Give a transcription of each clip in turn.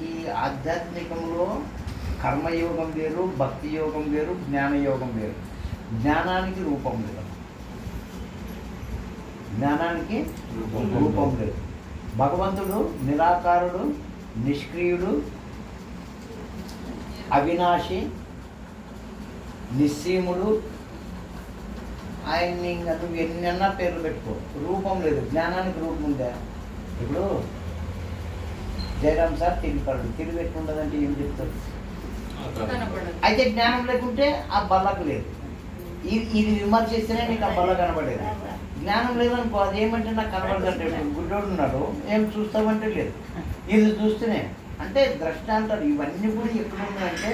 ఈ ఆధ్యాత్మికంలో కర్మయోగం వేరు, భక్తి యోగం వేరు, జ్ఞానయోగం వేరు. జ్ఞానానికి రూపం లేదు, జ్ఞానానికి రూపం లేదు. భగవంతుడు నిరాకారుడు, నిష్క్రియుడు, అవినాశి, నిస్సీముడు. ఆయన్ని ఇంకా నువ్వు ఎన్నన్నా పేర్లు పెట్టుకో, రూపం లేదు. జ్ఞానానికి రూపం ఉందా? ఇప్పుడు జయరామ్ సార్ తిరిగిపడు, తిరిగి పెట్టుకుంటుందంటే ఏం చెప్తారు? అయితే జ్ఞానం లేకుంటే ఆ బల్లకు లేదు. ఇది విమర్శిస్తేనే నీకు ఆ బల్ల కనబడేది. జ్ఞానం లేదనుకో, అది ఏమంటే నాకు కనబడదంటే గుడ్డోడు ఉన్నాడు, ఏం చూస్తామంటే లేదు. ఇది చూస్తేనే అంటే ద్రష్ట అంటారు. ఇవన్నీ కూడా ఎక్కడున్నాయంటే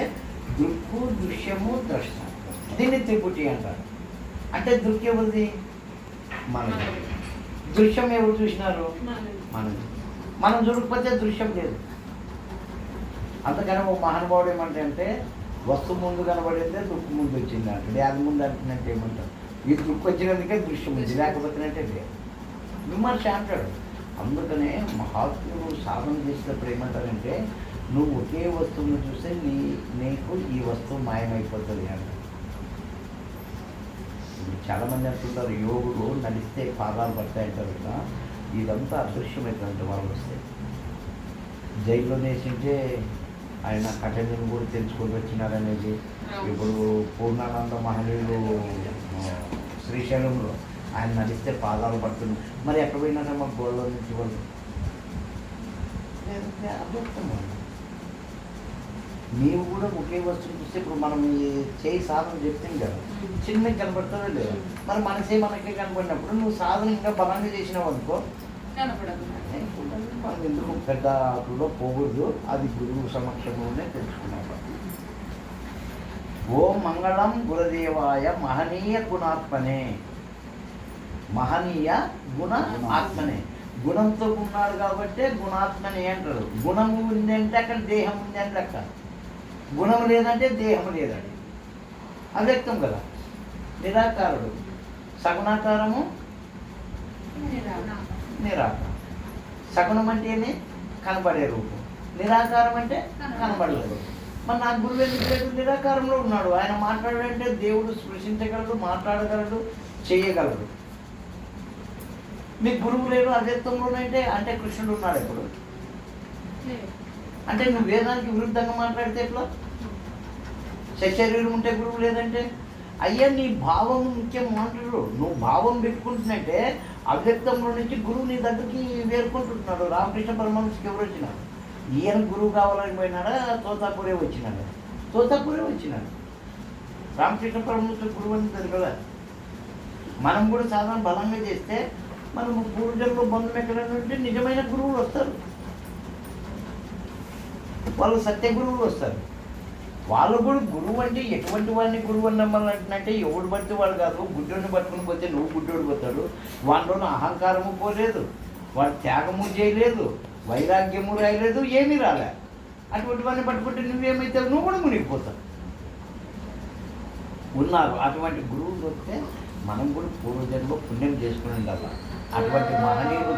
దృక్కు, దృశ్యము, ద్రష్ట. దీన్ని త్రిపుటి అంటారు. అంటే దృక్ ఎవరిది? మనది. దృశ్యం ఎవరు చూసినారు? మనది. మనం చూడకపోతే దృశ్యం లేదు. అందుకని ఓ మహానుభావుడు ఏమంటే వస్తువు ముందు కనబడిందే దుఃఖం ముందు వచ్చింది అంటే అది ముందు అంటున్నట్టు ఏమంటారు? ఈ దుఃఖం వచ్చినందుకే దృశ్యం ఉంది, లేకపోతేనంటే లేదు. విమర్శ అంటాడు. అందుకనే మహాత్ములు సాధన చేసినప్పుడు ఏమంటారంటే నువ్వు ఒకే వస్తువును చూస్తే నీకు ఈ వస్తువు మాయమైపోతుంది అంటారు. చాలామంది అంటుంటారు యోగులు నడిస్తే పాదాలు పడతాయంటారు కదా, ఇదంతా అదృశ్యమైనటువంటి వాళ్ళు వస్తే. జైల్లో నేసింటే ఆయన కఠినం కూడా తెలుసుకొని వచ్చినారనేది. ఇప్పుడు పూర్ణానంద మహనీయులు శ్రీశైలంలో ఆయన నడిస్తే పాదాలు పడుతున్నాయి. మరి ఎక్కడ పోయినాక మాకు గోడలో నుంచి వాళ్ళు నీవు కూడా ఒకే వస్తువు చూస్తే ఇప్పుడు మనం ఈ చేయి సాధన చెప్తాం కదా, చిన్నగా కనబడుతుందో లేదు. మరి మనసే మనకే కనబడినప్పుడు నువ్వు సాధన ఇంకా బలంగా చేసినావు అనుకో, మనం ఎందుకు పెద్ద ఆటలో పోకూడదు. అది గురువు సమక్షంలోనే తెలుసుకున్నాడు. ఓం మంగళం గురుదేవాయ మహనీయ గుణాత్మనే. మహనీయ గుణ ఆత్మనే. గుణంతో ఉన్నాడు కాబట్టి గుణాత్మనే అంటారు. గుణము ఉంది అంటే అక్కడ దేహం ఉంది అంటే అక్కడ. గుణం లేదంటే దేహం లేదండి, అవ్యక్తం కదా. నిరాకారుడు. సగుణాకారము నిరాకారం. సగుణం అంటేనే కనబడే రూపం, నిరాకారం అంటే కనబడే రూపం. మరి నా గురువు ఎందుకు లేదు? నిరాకారంలో ఉన్నాడు. ఆయన మాట్లాడాలంటే దేవుడు స్పృశించగలడు, మాట్లాడగలడు, చేయగలడు. మీ గురువు లేడు అవ్యక్తంలోనంటే అంటే కృష్ణుడు ఉన్నాడు ఎప్పుడు? అంటే నువ్వు వేదానికి విరుద్ధంగా మాట్లాడితే ఎట్లా? శరీరం ఉంటే గురువు లేదంటే అయ్యా నీ భావం ముఖ్యం అంటారు. నువ్వు భావం పెట్టుకుంటున్నట్టే అవ్యక్తంలో నుంచి గురువు నీ దగ్గరికి వేరుకుంటుంటున్నాడు. రామకృష్ణ పరమహంసకి ఎవరు వచ్చినాడు? ఈయన గురువు కావాలని పోయినాడా? తోతాపురే వచ్చినాడు. తోతాపురే వచ్చినాడు. రామకృష్ణ పరమహంస గురువు అని కదా. మనం కూడా సాధారణ బలంగా చేస్తే మనం పూర్వజంలో బంధం ఎక్కడంటే నిజమైన గురువులు వస్తారు. వాళ్ళు సత్య గురువులు వస్తారు. వాళ్ళు కూడా గురువు అంటే ఎటువంటి వాడిని గురువు అన్నమంటే ఎవడు పడితే వాడు కాదు. గుడ్డోడిని పట్టుకుని పోతే నువ్వు గుడ్డోడు పోతాడు. వాడిలోనూ అహంకారము పోలేదు, వాడు త్యాగము చేయలేదు, వైరాగ్యము రాయలేదు, ఏమీ రాలే. అటువంటి వాడిని పట్టుకుంటే నువ్వేమైతే నువ్వు కూడా మునిగిపోతావు. ఉన్నారు అటువంటి గురువులు వస్తే మనం కూడా పూర్వజన్మలో పుణ్యం చేసుకుని ఉండాలి. అటువంటి మహనీయులు